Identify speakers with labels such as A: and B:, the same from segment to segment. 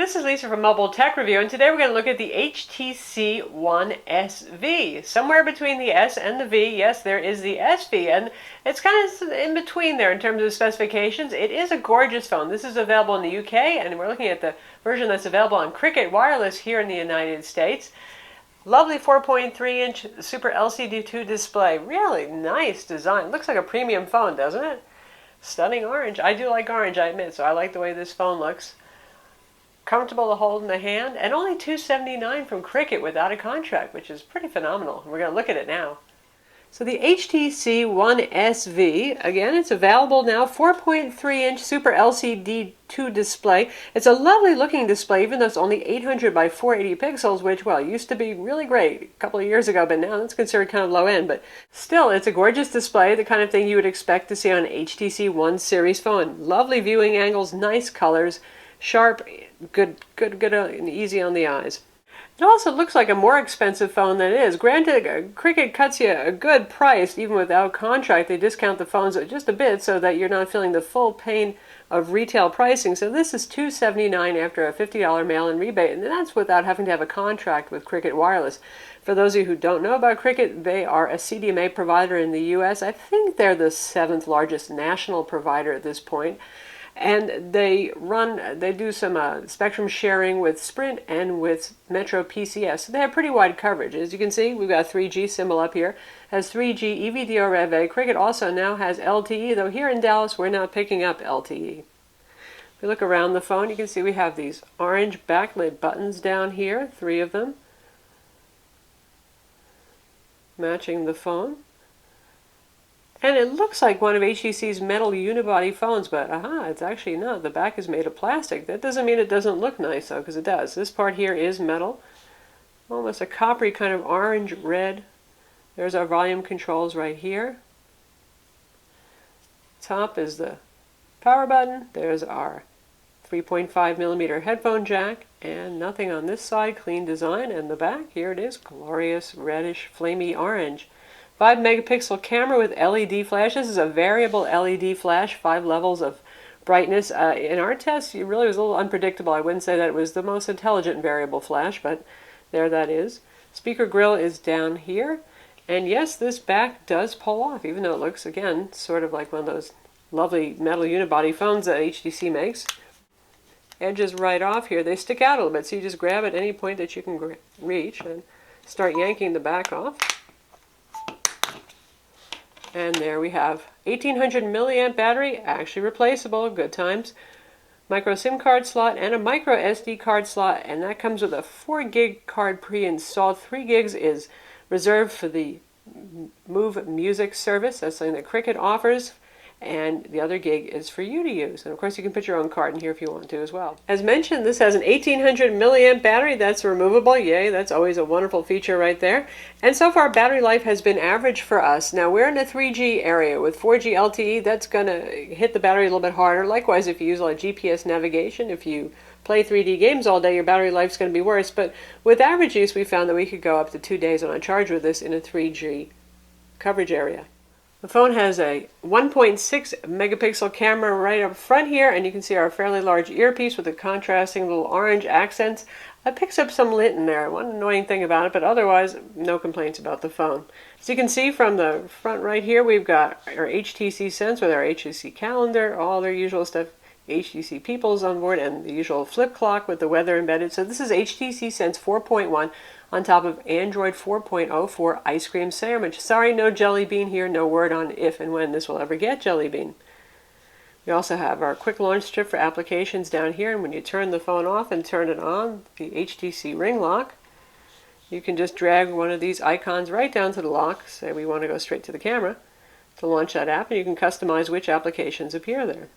A: This is Lisa from Mobile Tech Review, and today we're going to look at the HTC One SV. Somewhere between the S and the V, yes, there is the SV, and it's kind of in between there in terms of specifications. It is a gorgeous phone. This is available in the UK, and we're looking at the version that's available on Cricket Wireless here in the United States. Lovely 4.3-inch Super LCD2 display. Really nice design. Looks like a premium phone, doesn't it? Stunning orange. I do like orange, I admit, so I like the way this phone looks. Comfortable to hold in the hand, and only $279 from Cricket without a contract, which is pretty phenomenal. We're going to look at it now. So the HTC One SV, again, it's available now, 4.3-inch Super LCD2 display. It's a lovely looking display, even though it's only 800 by 480 pixels, which, well, used to be really great a couple of years ago, but now it's considered kind of low end. But still, it's a gorgeous display, the kind of thing you would expect to see on an HTC One series phone. Lovely viewing angles, nice colors, sharp, good and easy on the eyes. It also looks like a more expensive phone than it is. Granted, Cricket cuts you a good price, even without contract. They discount the phones just a bit so that you're not feeling the full pain of retail pricing. So this is $279 after a $50 mail-in rebate, and that's without having to have a contract with Cricket Wireless. For those of you who don't know about Cricket, they are a CDMA provider in the US. I think they're the 7th largest national provider at this point. And they do some spectrum sharing with Sprint and with Metro PCS. So they have pretty wide coverage. As you can see, we've got a 3G symbol up here. It has 3G EVO-DO Rev. Cricket also now has LTE, though here in Dallas we're not picking up LTE. If we look around the phone, you can see we have these orange backlit buttons down here, 3 of them, matching the phone. And it looks like one of HTC's metal unibody phones, but it's actually not. The back is made of plastic. That doesn't mean it doesn't look nice, though, because it does. This part here is metal, almost a coppery kind of orange-red. There's our volume controls right here. Top is the power button. There's our 3.5mm headphone jack, and nothing on this side. Clean design. And the back, here it is, glorious reddish, flamey orange. 5-megapixel camera with LED flash. This is a variable LED flash, 5 levels of brightness. In our test, it really was a little unpredictable. I wouldn't say that it was the most intelligent variable flash, but there that is. Speaker grill is down here. And yes, this back does pull off, even though it looks, again, sort of like one of those lovely metal unibody phones that HTC makes. Edges right off here. They stick out a little bit, so you just grab at any point that you can reach and start yanking the back off. And there we have 1800 milliamp battery, actually replaceable, good times. Micro SIM card slot and a micro SD card slot, and that comes with a 4 gig card pre-installed. 3 gigs is reserved for the Move Music service. That's something that Cricket offers. And the other gig is for you to use. And of course you can put your own card in here if you want to as well. As mentioned, this has an 1800 milliamp battery. That's removable. Yay, that's always a wonderful feature right there. And so far battery life has been average for us. Now we're in a 3G area. With 4G LTE, that's going to hit the battery a little bit harder. Likewise, if you use a lot of GPS navigation, if you play 3D games all day, your battery life's going to be worse. But with average use, we found that we could go up to 2 days on a charge with this in a 3G coverage area. The phone has a 1.6 megapixel camera right up front here, and you can see our fairly large earpiece with the contrasting little orange accents. It picks up some lint in there, one annoying thing about it, but otherwise no complaints about the phone. As you can see from the front right here, we've got our HTC Sense with our HTC calendar, all their usual stuff, HTC Peoples on board, and the usual flip clock with the weather embedded. So this is HTC Sense 4.1 on top of Android 4.0 for Ice Cream Sandwich. Sorry, no Jelly Bean here, no word on if and when this will ever get Jelly Bean. We also have our quick launch strip for applications down here, and when you turn the phone off and turn it on, the HTC ring lock, you can just drag one of these icons right down to the lock. Say we want to go straight to the camera to launch that app, and you can customize which applications appear there.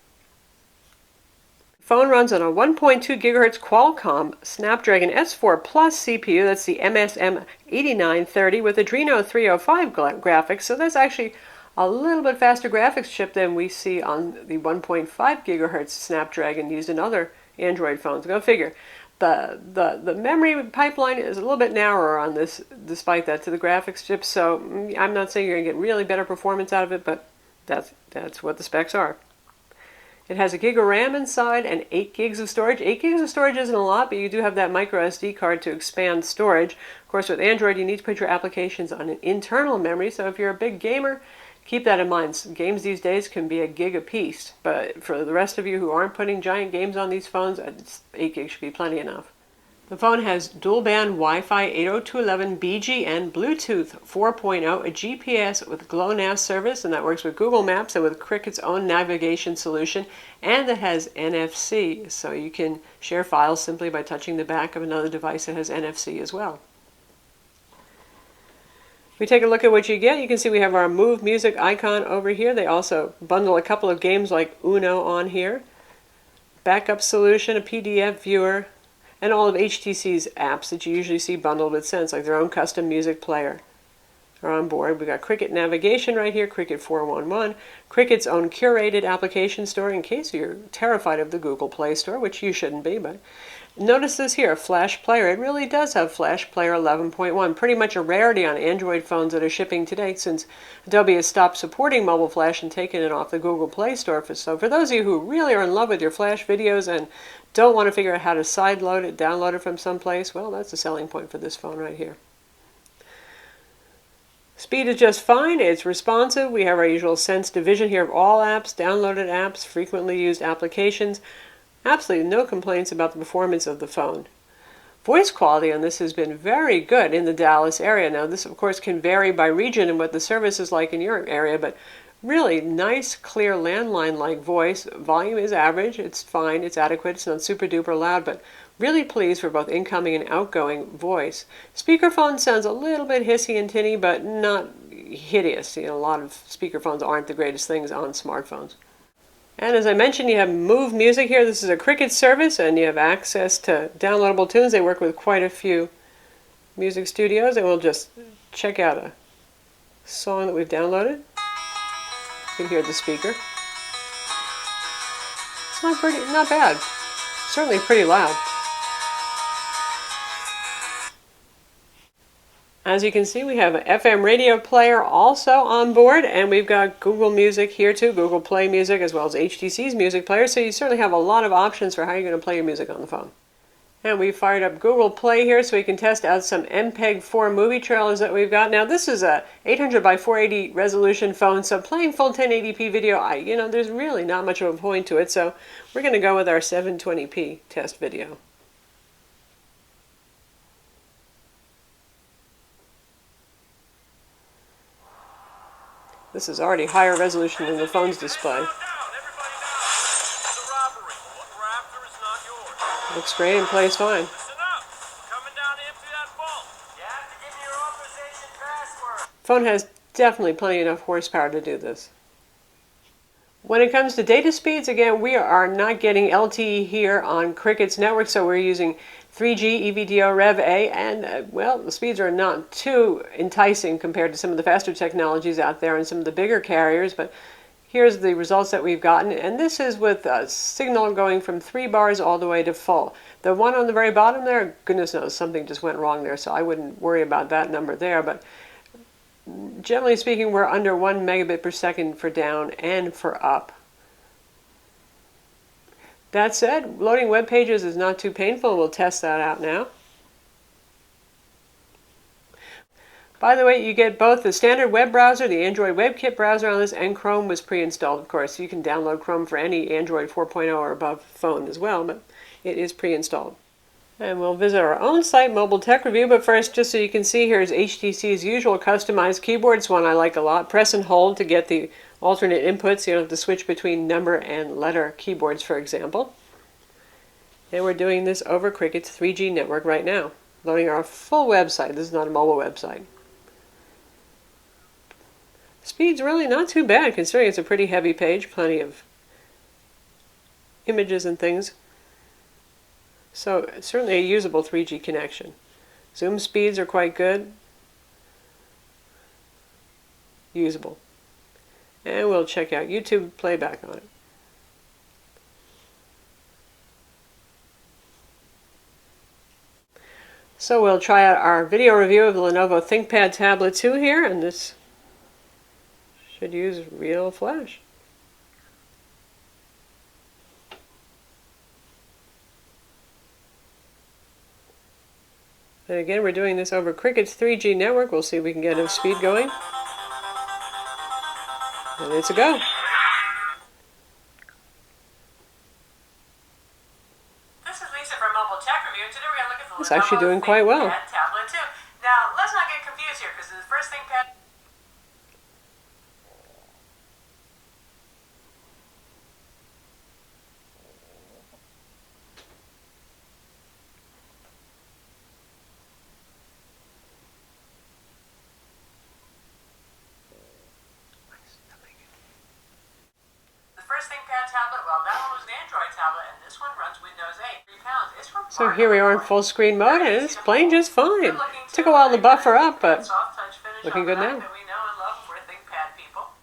A: The phone runs on a 1.2 gigahertz Qualcomm Snapdragon S4 Plus CPU. That's the MSM8930 with Adreno 305 graphics. So that's actually a little bit faster graphics chip than we see on the 1.5 gigahertz Snapdragon used in other Android phones. Go figure. The memory pipeline is a little bit narrower on this, despite that, to the graphics chip. So I'm not saying you're going to get really better performance out of it, but that's what the specs are. It has a gig of RAM inside and 8 gigs of storage. 8 gigs of storage isn't a lot, but you do have that microSD card to expand storage. Of course, with Android, you need to put your applications on an internal memory, so if you're a big gamer, keep that in mind. Games these days can be a gig apiece, but for the rest of you who aren't putting giant games on these phones, 8 gigs should be plenty enough. The phone has dual-band Wi-Fi 802.11 and Bluetooth 4.0, a GPS with GLONASS service, and that works with Google Maps and with Cricut's own navigation solution, and it has NFC, so you can share files simply by touching the back of another device that has NFC as well. If we take a look at what you get, you can see we have our Move Music icon over here. They also bundle a couple of games like Uno on here, backup solution, a PDF viewer, and all of HTC's apps that you usually see bundled with Sense, like their own custom music player, are on board. We've got Cricut navigation right here, Cricut 411, Cricut's own curated application store in case you're terrified of the Google Play Store, which you shouldn't be, but notice this here, Flash Player. It really does have Flash Player 11.1, pretty much a rarity on Android phones that are shipping today since Adobe has stopped supporting mobile flash and taken it off the Google Play Store. So for those of you who really are in love with your Flash videos and don't want to figure out how to sideload it, download it from someplace, well, that's a selling point for this phone right here. Speed is just fine. It's responsive. We have our usual Sense division here of all apps, downloaded apps, frequently used applications. Absolutely no complaints about the performance of the phone. Voice quality on this has been very good in the Dallas area. Now, this, of course, can vary by region and what the service is like in your area, but really nice, clear, landline-like voice. Volume is average. It's fine. It's adequate. It's not super duper loud, but really pleased for both incoming and outgoing voice. Speakerphone sounds a little bit hissy and tinny, but not hideous. You know, a lot of speakerphones aren't the greatest things on smartphones. And as I mentioned, you have Move Music here. This is a Cricut service, and you have access to downloadable tunes. They work with quite a few music studios, and we'll just check out a song that we've downloaded. You can hear the speaker. It's not bad. Certainly pretty loud. As you can see, we have an FM radio player also on board, and we've got Google Music here too, Google Play Music, as well as HTC's music player, so you certainly have a lot of options for how you're going to play your music on the phone. And we fired up Google Play here so we can test out some MPEG-4 movie trailers that we've got. Now, this is a 800 by 480 resolution phone, so playing full 1080p video, there's really not much of a point to it, so we're going to go with our 720p test video. This is already higher resolution than the phone's display. Looks great and plays fine. Phone has definitely plenty enough horsepower to do this. When it comes to data speeds, again, we are not getting LTE here on Cricut's network, so we're using 3G EVO-DO Rev A, and well, the speeds are not too enticing compared to some of the faster technologies out there and some of the bigger carriers, but here's the results that we've gotten, and this is with a signal going from 3 bars all the way to full. The one on the very bottom there, goodness knows, something just went wrong there, so I wouldn't worry about that number there, but generally speaking, we're under 1 megabit per second for down and for up. That said, loading web pages is not too painful. We'll test that out now. By the way, you get both the standard web browser, the Android WebKit browser on this, and Chrome was pre-installed, of course. You can download Chrome for any Android 4.0 or above phone as well, but it is pre-installed. And we'll visit our own site, Mobile Tech Review, but first, just so you can see, here's HTC's usual customized keyboards, one I like a lot. Press and hold to get the alternate inputs. You don't have to switch between number and letter keyboards, for example. And we're doing this over Cricut's 3G network right now, loading our full website. This is not a mobile website. Speed's really not too bad, considering it's a pretty heavy page, plenty of images and things. So certainly a usable 3G connection. Zoom speeds are quite good. Usable. And we'll check out YouTube playback on it. So we'll try out our video review of the Lenovo ThinkPad Tablet 2 here, and this should use real flash. And again, we're doing this over Cricket's 3G network. We'll see if we can get enough speed going. And it's a go. It's actually doing quite well.
B: Now, let's not get confused here, because the first thing Pat... tablet, well, that one was an Android tablet, and this one runs Windows 8. 3 pounds. It's from
A: So here we are in full screen mode, and it's playing just fine. Took a while to buffer up, but looking good now.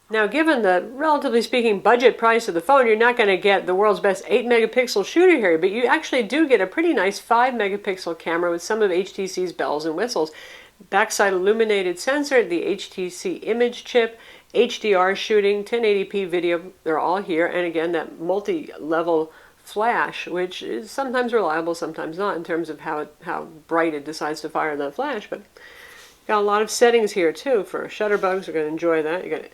A: Now, given the, relatively speaking, budget price of the phone, you're not going to get the world's best 8-megapixel shooter here, but you actually do get a pretty nice 5-megapixel camera with some of HTC's bells and whistles. Backside illuminated sensor, the HTC ImageChip, HDR shooting, 1080p video, they're all here. And again, that multi-level flash, which is sometimes reliable, sometimes not, in terms of how bright it decides to fire that flash. But got a lot of settings here, too, for shutterbugs. We're going to enjoy that. You got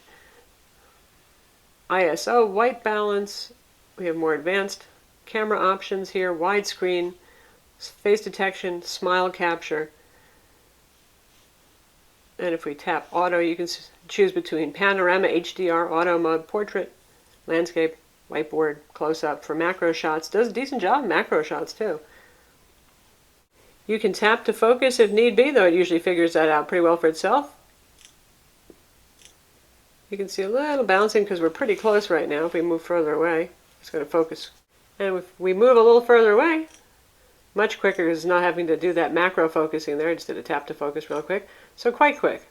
A: ISO, white balance. We have more advanced camera options here, widescreen, face detection, smile capture. And if we tap auto, you can choose between panorama, HDR, auto mode, portrait, landscape, whiteboard, close-up. For macro shots, does a decent job macro shots too. You can tap to focus if need be, though it usually figures that out pretty well for itself. You can see a little bouncing because we're pretty close right now. If we move further away, it's going to focus. And if we move a little further away, much quicker because it's not having to do that macro focusing there. I just did a tap to focus real quick. So quite quick.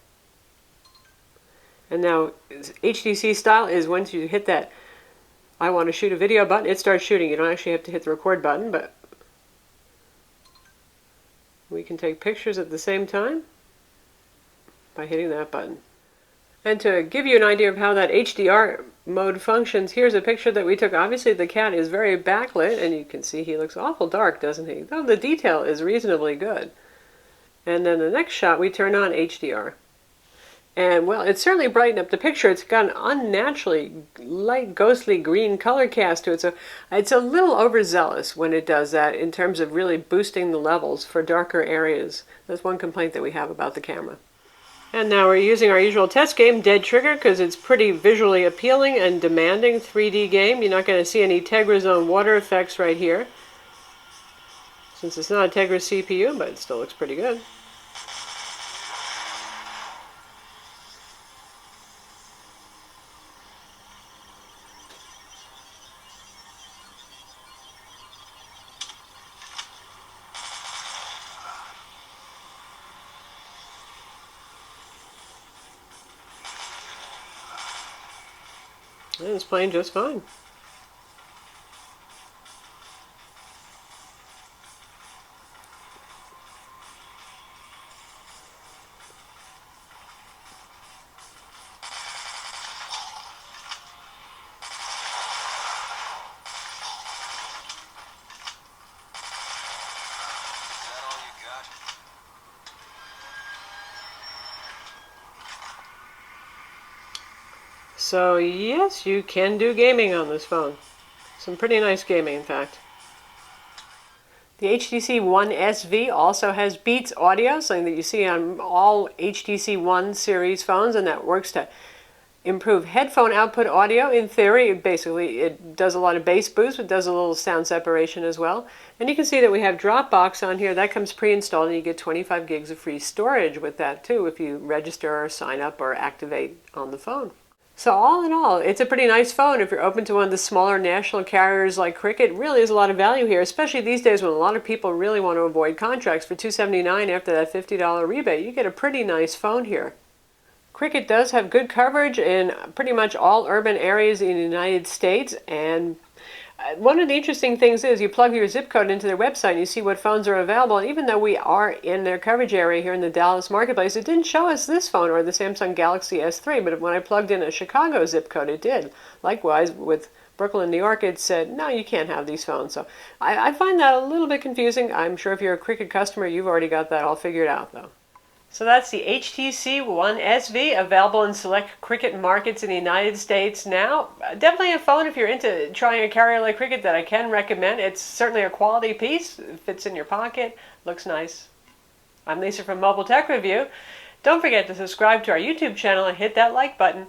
A: And now HTC style is once you hit that I want to shoot a video button, it starts shooting. You don't actually have to hit the record button, but we can take pictures at the same time by hitting that button. And to give you an idea of how that HDR mode functions, here's a picture that we took. Obviously the cat is very backlit, and you can see he looks awful dark, doesn't he? Though the detail is reasonably good. And then the next shot, we turn on HDR. And, well, it's certainly brightened up the picture. It's got an unnaturally light, ghostly green color cast to it. So it's a little overzealous when it does that in terms of really boosting the levels for darker areas. That's one complaint that we have about the camera. And now we're using our usual test game, Dead Trigger, because it's pretty visually appealing and demanding 3D game. You're not going to see any Tegra Zone water effects right here, since it's not a Tegra CPU, but it still looks pretty good. And it's playing just fine. So yes, you can do gaming on this phone. Some pretty nice gaming, in fact. The HTC One SV also has Beats audio, something that you see on all HTC One series phones, and that works to improve headphone output audio. In theory, basically, it does a lot of bass boost, but does a little sound separation as well. And you can see that we have Dropbox on here. That comes pre-installed, and you get 25 gigs of free storage with that, too, if you register or sign up or activate on the phone. So all in all, it's a pretty nice phone. If you're open to one of the smaller national carriers like Cricket, really is a lot of value here, especially these days when a lot of people really want to avoid contracts. For $279 after that $50 rebate, you get a pretty nice phone here. Cricket does have good coverage in pretty much all urban areas in the United States, and one of the interesting things is you plug your zip code into their website and you see what phones are available. And even though we are in their coverage area here in the Dallas marketplace, it didn't show us this phone or the Samsung Galaxy S3, but when I plugged in a Chicago zip code, it did. Likewise with Brooklyn, New York, it said, no, you can't have these phones. So I find that a little bit confusing. I'm sure if you're a Cricket customer, you've already got that all figured out, though. So that's the HTC One SV, available in select Cricket markets in the United States now. Definitely a phone if you're into trying a carrier like Cricket that I can recommend. It's certainly a quality piece. It fits in your pocket, looks nice. I'm Lisa from Mobile Tech Review. Don't forget to subscribe to our YouTube channel and hit that like button.